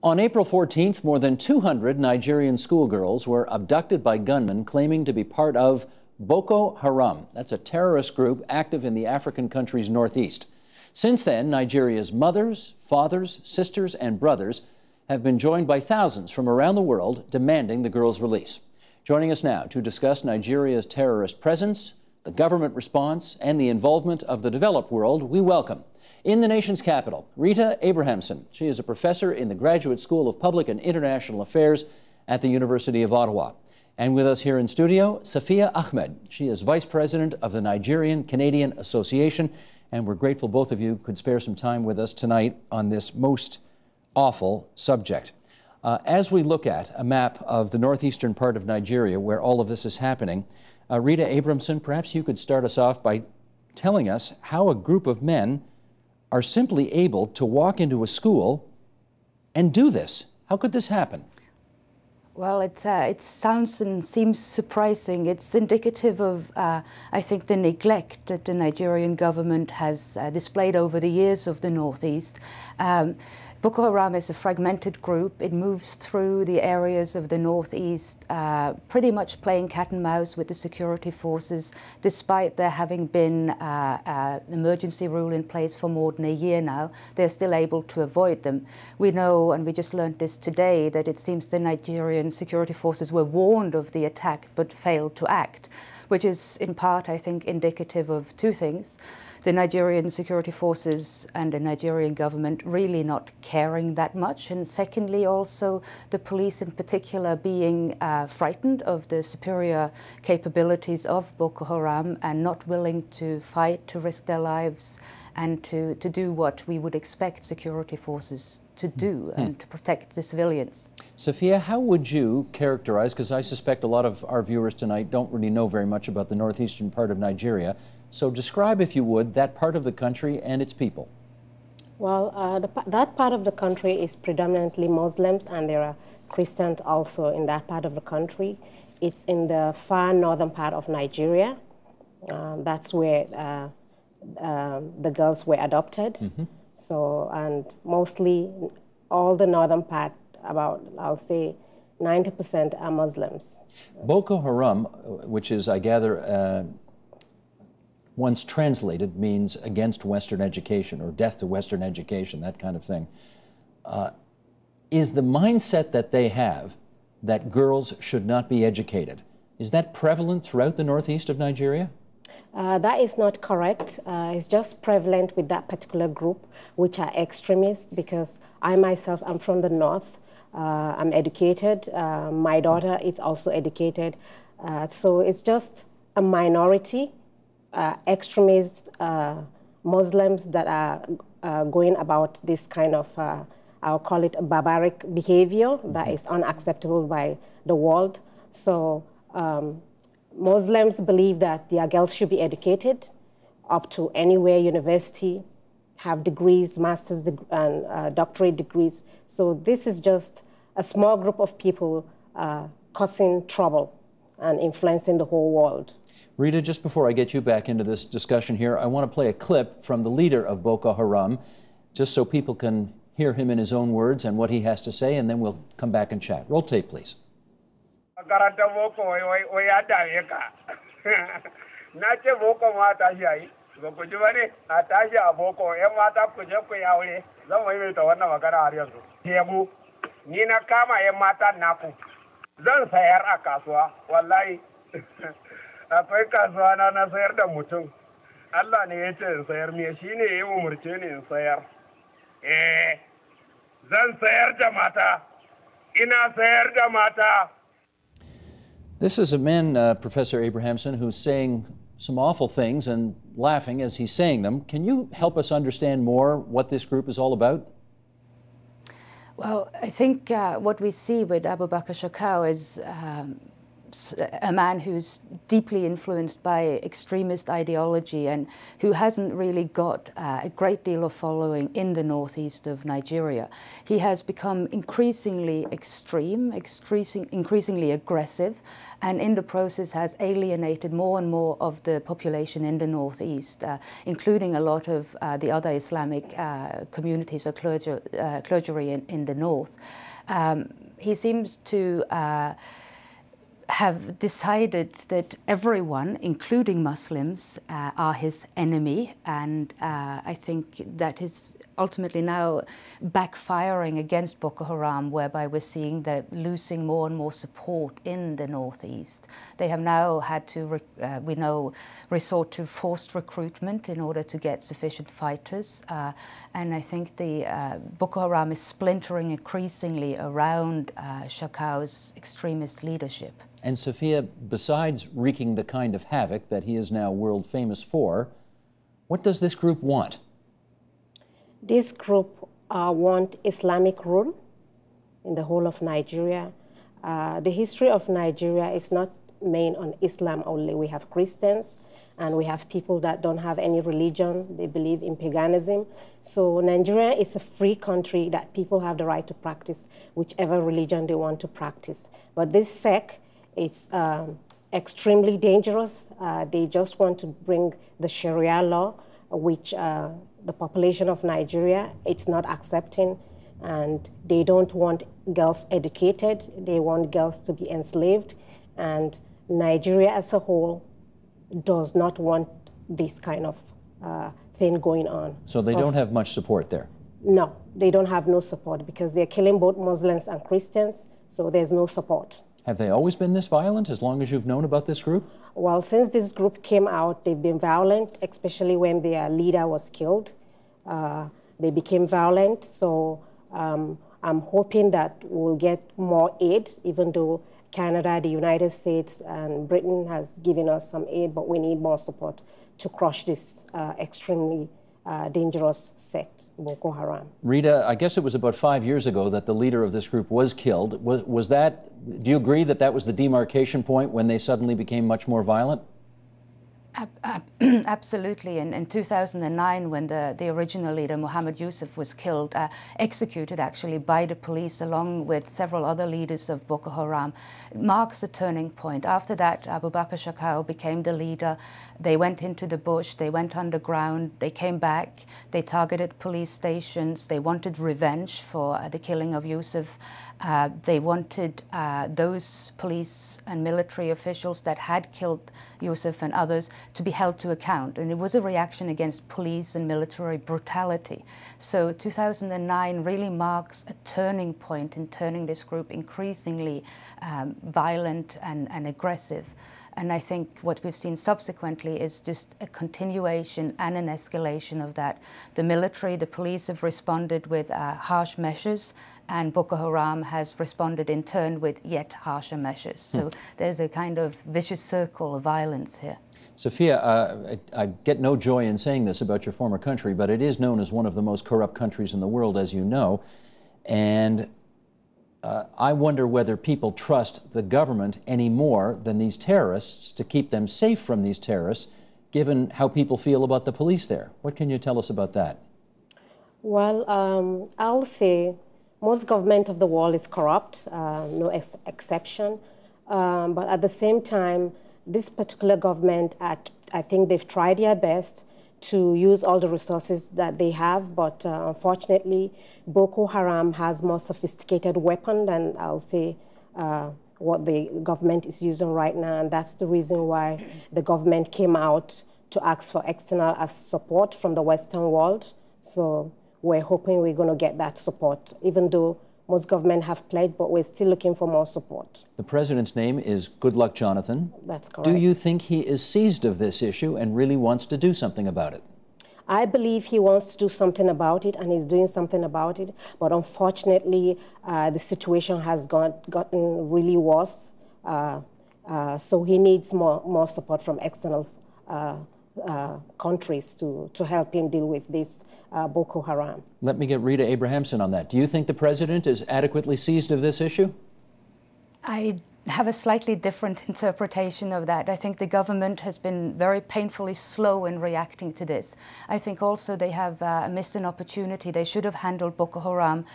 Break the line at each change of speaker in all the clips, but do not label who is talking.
On April 14th, more than 200 Nigerian schoolgirls were abducted by gunmen claiming to be part of Boko Haram. That's a terrorist group active in the African country's northeast. Since then, Nigeria's mothers, fathers, sisters, and brothers have been joined by thousands from around the world demanding the girls' release. Joining us now to discuss Nigeria's terrorist presence, the government response, and the involvement of the developed world, we welcome, in the nation's capital, Rita Abrahamsen. She is a professor in the Graduate School of Public and International Affairs at the University of Ottawa. And with us here in studio, Safiya Ahmed. She is Vice President of the Nigerian Canadian Association, and we're grateful both of you could spare some time with us tonight on this most awful subject. As we look at a map of the northeastern part of Nigeria where all of this is happening, Rita Abrahamsen, perhaps you could start us off by telling us how a group of men are simply able to walk into a school and do this. How could this happen?
Well, it sounds and seems surprising. It's indicative of, I think, the neglect that the Nigerian government has displayed over the years of the Northeast. Boko Haram is a fragmented group. It moves through the areas of the Northeast, pretty much playing cat and mouse with the security forces, despite there having been an emergency rule in place for more than a year now. They're still able to avoid them. We know, and we just learned this today, that it seems the Nigerian security forces were warned of the attack but failed to act, which is in part, I think, indicative of two things. The Nigerian security forces and the Nigerian government really not caring that much, and secondly also the police in particular being frightened of the superior capabilities of Boko Haram and not willing to fight, to risk their lives and to do what we would expect security forces to do and to protect the civilians.
Safiya, how would you characterize, because I suspect a lot of our viewers tonight don't really know very much about the northeastern part of Nigeria, so describe, if you would, that part of the country and its people.
Well, that part of the country is predominantly Muslims, and there are Christians also in that part of the country. It's in the far northern part of Nigeria. That's where the girls were adopted. So, and mostly all the northern part, about, I'll say, 90% are Muslims.
Boko Haram, which is, I gather, once translated, means against Western education or death to Western education, that kind of thing. Is the mindset that they have that girls should not be educated, is that prevalent throughout the northeast of Nigeria?
That is not correct. It's just prevalent with that particular group, which are extremists, because I myself am from the north. I'm educated. My daughter is also educated. So it's just a minority, extremist Muslims that are going about this kind of, I'll call it a barbaric behavior that is unacceptable by the world. So Muslims believe that their girls should be educated up to anywhere university, have degrees, master's and doctorate degrees. So this is just a small group of people causing trouble and influencing the whole world.
Rita, just before I get you back into this discussion here, I want to play a clip from the leader of Boko Haram, just so people can hear him in his own words and what he has to say, and then we'll come back and chat. Roll tape, please.
Akwai kasuwa na sayar da mutum. Allah ne ya ce in sayar, me shi ne ya umurce ni in sayar. Zan sayar da mata. Ina sayar da mata.
This is a man, Professor Abrahamsen, who's saying some awful things and laughing as he's saying them. Can you help us understand more what this group is all about?
Well, I think what we see with Abu Bakr Shakau is a man who's deeply influenced by extremist ideology and who hasn't really got a great deal of following in the northeast of Nigeria. He has become increasingly extreme, increasingly aggressive, and in the process has alienated more and more of the population in the northeast, including a lot of the other Islamic communities or clergy in the north. He seems to have decided that everyone, including Muslims, are his enemy, and I think that is ultimately now backfiring against Boko Haram, whereby we're seeing they're losing more and more support in the northeast. They have now had to, we know, resort to forced recruitment in order to get sufficient fighters, and I think the Boko Haram is splintering increasingly around Shekau's extremist leadership.
And Safiya, besides wreaking the kind of havoc that he is now world famous for, what does this group want?
This group want Islamic rule in the whole of Nigeria. The history of Nigeria is not main on Islam only. We have Christians and we have people that don't have any religion. They believe in paganism. So Nigeria is a free country that people have the right to practice whichever religion they want to practice. But this sect is extremely dangerous. They just want to bring the Sharia law, which the population of Nigeria, it's not accepting. And they don't want girls educated. They want girls to be enslaved. And Nigeria as a whole does not want this kind of thing going on.
So they don't have much support there?
No, they don't have no support because they're killing both Muslims and Christians, so there's no support.
Have they always been this violent, as long as you've known about this group?
Well, since this group came out, they've been violent, especially when their leader was killed. They became violent, so I'm hoping that we'll get more aid, even though Canada, the United States, and Britain has given us some aid, but we need more support to crush this extremely dangerous sect, Boko Haram.
Rita, I guess it was about 5 years ago that the leader of this group was killed. Was that, do you agree that that was the demarcation point when they suddenly became much more violent?
Absolutely. In 2009, when the original leader, Mohammed Yusuf, was killed, executed actually by the police along with several other leaders of Boko Haram, it marks a turning point. After that, Abubakar Shekau became the leader. They went into the bush, they went underground, they came back, they targeted police stations, they wanted revenge for the killing of Yusuf. They wanted those police and military officials that had killed Yusuf and others to be held to account. And it was a reaction against police and military brutality. So 2009 really marks a turning point in turning this group increasingly violent and aggressive. And I think what we've seen subsequently is just a continuation and an escalation of that. The military, the police have responded with harsh measures, and Boko Haram has responded in turn with yet harsher measures. So there's a kind of vicious circle of violence here.
Safiya, I get no joy in saying this about your former country, but it is known as one of the most corrupt countries in the world, as you know. And I wonder whether people trust the government any more than these terrorists to keep them safe from these terrorists, given how people feel about the police there. What can you tell us about that?
Well, I'll say most government of the world is corrupt, no exception. But at the same time, this particular government, I think they've tried their best to use all the resources that they have, but unfortunately, Boko Haram has more sophisticated weapon than, I'll say, what the government is using right now, and that's the reason why the government came out to ask for external support from the Western world. So we're hoping we're going to get that support, even though most governments have pledged, but we're still looking for more support.
The president's name is Goodluck Jonathan.
That's correct.
Do you think he is seized of this issue and really wants to do something about it?
I believe he wants to do something about it, and he's doing something about it. But unfortunately, the situation has gotten really worse. So he needs more support from external countries to help him deal with this Boko Haram.
Let me get Rita Abrahamsen on that. Do you think the president is adequately seized of this issue?
I have a slightly different interpretation of that. I think the government has been very painfully slow in reacting to this. I think also they have missed an opportunity. They should have handled Boko Haram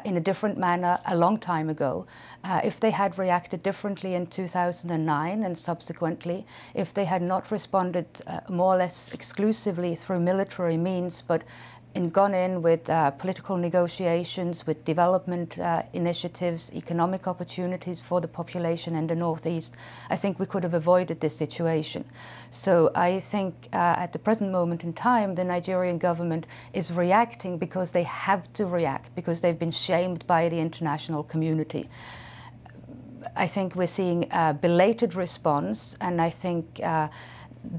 in a different manner a long time ago. If they had reacted differently in 2009 and subsequently, if they had not responded more or less exclusively through military means, but gone in with political negotiations, with development initiatives, economic opportunities for the population in the Northeast, I think we could have avoided this situation. So I think at the present moment in time, the Nigerian government is reacting because they have to react, because they've been shamed by the international community. I think we're seeing a belated response, and I think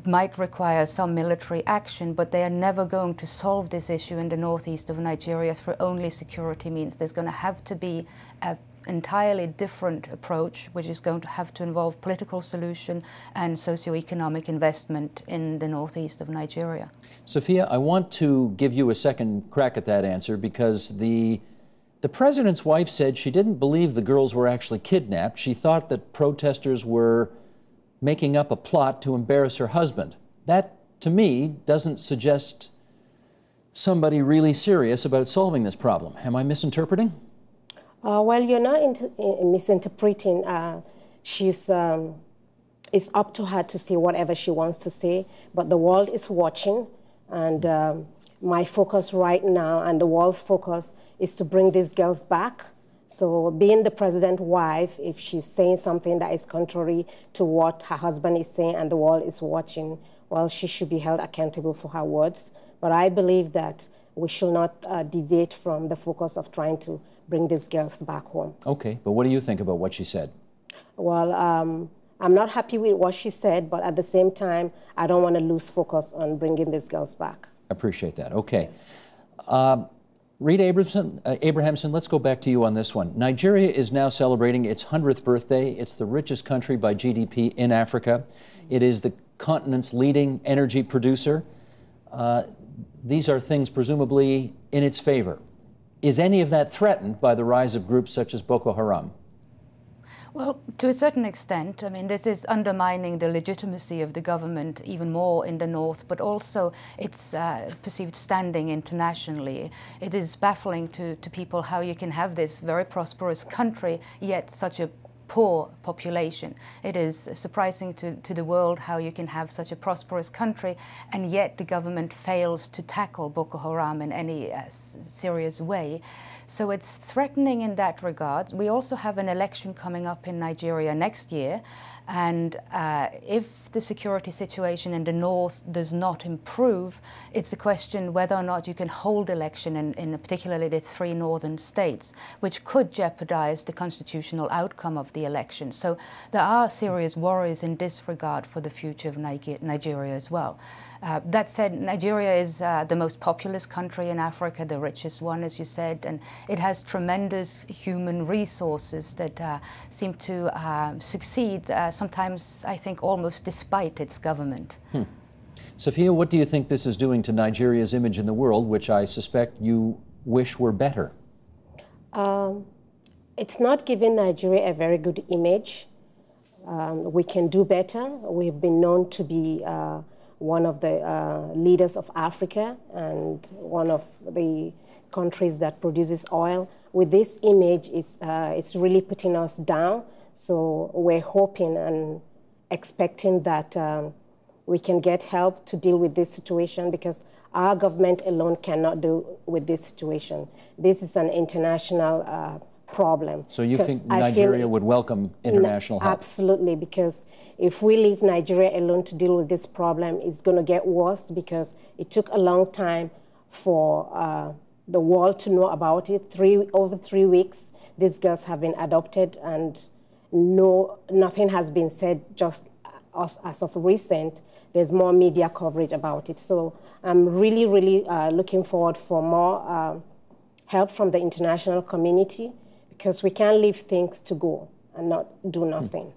might require some military action, but they are never going to solve this issue in the northeast of Nigeria through only security means. There's going to have to be an entirely different approach, which is going to have to involve political solution and socio-economic investment in the northeast of Nigeria.
Sophia, I want to give you a second crack at that answer because the president's wife said she didn't believe the girls were actually kidnapped. She thought that protesters were making up a plot to embarrass her husband. That, to me, doesn't suggest somebody really serious about solving this problem. Am I misinterpreting?
Well, you're not misinterpreting. It's up to her to say whatever she wants to say, but the world is watching, and my focus right now and the world's focus is to bring these girls back. So being the president's wife, if she's saying something that is contrary to what her husband is saying and the world is watching, well, she should be held accountable for her words. But I believe that we should not deviate from the focus of trying to bring these girls back home.
Okay, but what do you think about what she said?
Well, I'm not happy with what she said, but at the same time, I don't want to lose focus on bringing these girls back.
I appreciate that. Okay. Rita Abrahamsen, let's go back to you on this one. Nigeria is now celebrating its 100th birthday. It's the richest country by GDP in Africa. It is the continent's leading energy producer. These are things presumably in its favor. Is any of that threatened by the rise of groups such as Boko Haram?
Well, to a certain extent. I mean, this is undermining the legitimacy of the government even more in the north, but also its perceived standing internationally. It is baffling to people how you can have this very prosperous country, yet such a poor population. It is surprising to the world how you can have such a prosperous country and yet the government fails to tackle Boko Haram in any serious way. So it's threatening in that regard. We also have an election coming up in Nigeria next year, and if the security situation in the north does not improve, it's a question whether or not you can hold election in particularly the 3 northern states, which could jeopardize the constitutional outcome of the election. So there are serious worries in this regard for the future of Nigeria as well. That said, Nigeria is the most populous country in Africa, the richest one, as you said, and it has tremendous human resources that seem to succeed, sometimes, I think, almost despite its government.
Sophia, what do you think this is doing to Nigeria's image in the world, which I suspect you wish were better?
It's not giving Nigeria a very good image. We can do better. We've been known to be one of the leaders of Africa and one of the countries that produces oil. With this image, it's really putting us down. So we're hoping and expecting that we can get help to deal with this situation, because our government alone cannot deal with this situation. This is an international problem.
So you think Nigeria would welcome international help?
Absolutely, because if we leave Nigeria alone to deal with this problem, it's going to get worse, because it took a long time for the world to know about it. Over 3 weeks, these girls have been adopted, and nothing has been said just as of recent. There's more media coverage about it. So I'm really, really looking forward for more help from the international community, because we can't leave things to go and not do nothing.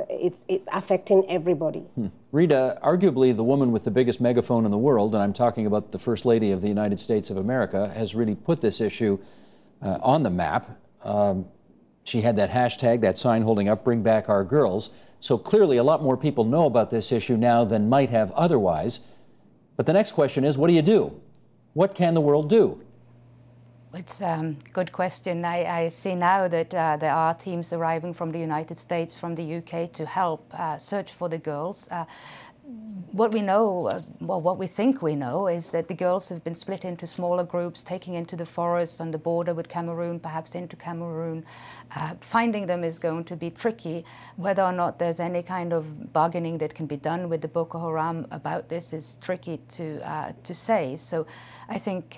It's affecting everybody.
Rita, arguably the woman with the biggest megaphone in the world, and I'm talking about the First Lady of the United States of America, has really put this issue on the map. She had that hashtag, that sign holding up, "Bring Back Our Girls." So clearly a lot more people know about this issue now than might have otherwise. But the next question is, what do you do? What can the world do?
It's a good question. I see now that there are teams arriving from the United States, from the UK, to help search for the girls. What we know, well, what we think we know, is that the girls have been split into smaller groups, taking into the forest on the border with Cameroon, perhaps into Cameroon. Finding them is going to be tricky. Whether or not there's any kind of bargaining that can be done with the Boko Haram about this is tricky to say. So I think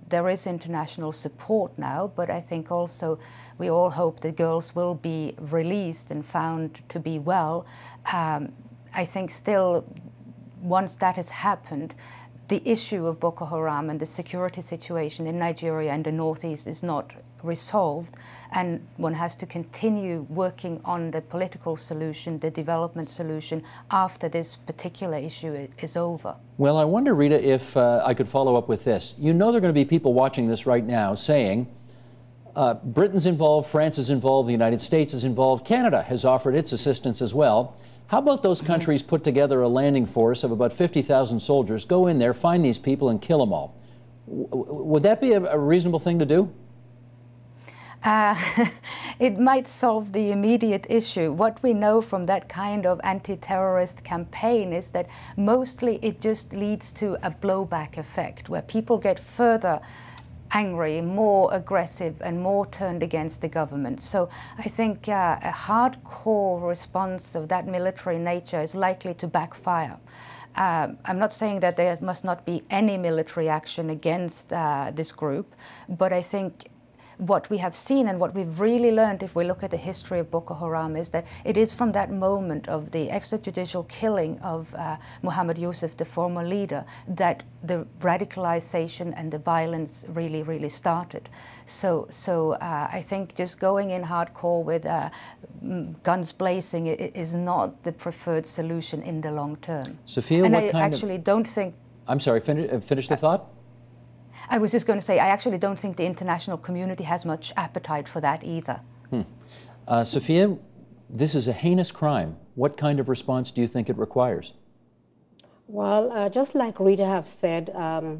there is international support now, but I think also we all hope the girls will be released and found to be well. I think still, once that has happened, the issue of Boko Haram and the security situation in Nigeria and the northeast is not resolved, and one has to continue working on the political solution, the development solution, after this particular issue is over.
Well, I wonder, Rita, if I could follow up with this. You know there are going to be people watching this right now saying, Britain's involved, France is involved, the United States is involved, Canada has offered its assistance as well. How about those countries put together a landing force of about 50,000 soldiers, go in there, find these people, and kill them all? Would that be a reasonable thing to do?
It might solve the immediate issue. What we know from that kind of anti-terrorist campaign is that mostly it just leads to a blowback effect, where people get further angry, more aggressive, and more turned against the government. So I think a hardcore response of that military nature is likely to backfire. I'm not saying that there must not be any military action against this group, but I think what we have seen and what we've really learned, if we look at the history of Boko Haram, is that it is from that moment of the extrajudicial killing of Muhammad Yusuf, the former leader, that the radicalization and the violence really started. So I think just going in hardcore with guns blazing is not the preferred solution in the long term.
Sophia,
and
what
I
kind
actually don't think...
I'm sorry, finish the thought?
I was just going to say, I actually don't think the international community has much appetite for that either.
Sophia, this is a heinous crime. What kind of response do you think it requires?
Well, just like Rita have said, I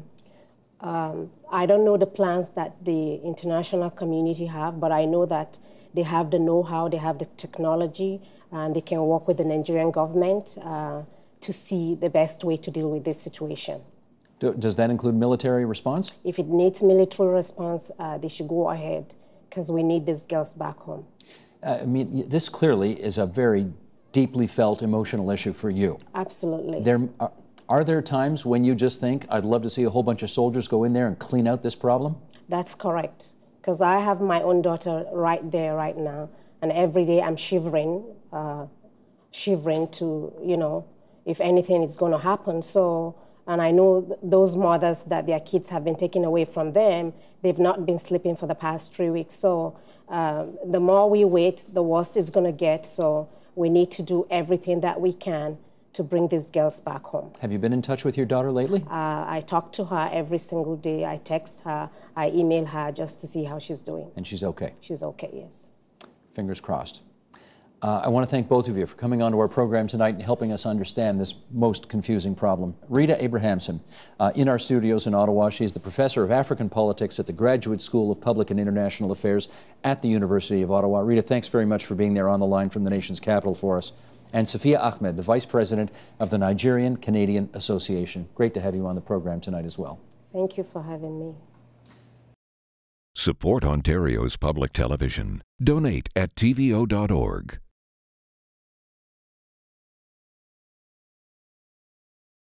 don't know the plans that the international community have, but I know that they have the know-how, they have the technology, and they can work with the Nigerian government to see the best way to deal with this situation.
Does that include military response?
If it needs military response, they should go ahead, because we need these girls back home.
I mean, this clearly is a very deeply felt emotional issue for you.
Absolutely.
Are there times when you just think, I'd love to see a whole bunch of soldiers go in there and clean out this problem?
That's correct, because I have my own daughter right there right now, and every day I'm shivering to, you know, if anything is going to happen. So. And I know those mothers that their kids have been taken away from them, they've not been sleeping for the past 3 weeks. So the more we wait, the worse it's going to get. So we need to do everything that we can to bring these girls back home.
Have you been in touch with your daughter lately?
I talk to her every single day. I text her, I email her just to see how she's doing. And
she's okay?
She's okay, yes.
Fingers crossed. I want to thank both of you for coming onto our program tonight and helping us understand this most confusing problem. Rita Abrahamsen, in our studios in Ottawa. She's the professor of African politics at the Graduate School of Public and International Affairs at the University of Ottawa. Rita, thanks very much for being there on the line from the nation's capital for us. And Safiya Ahmed, the vice president of the Nigerian Canadian Association. Great to have you on the program tonight as well.
Thank you for having me.
Support Ontario's public television. Donate at tvo.org.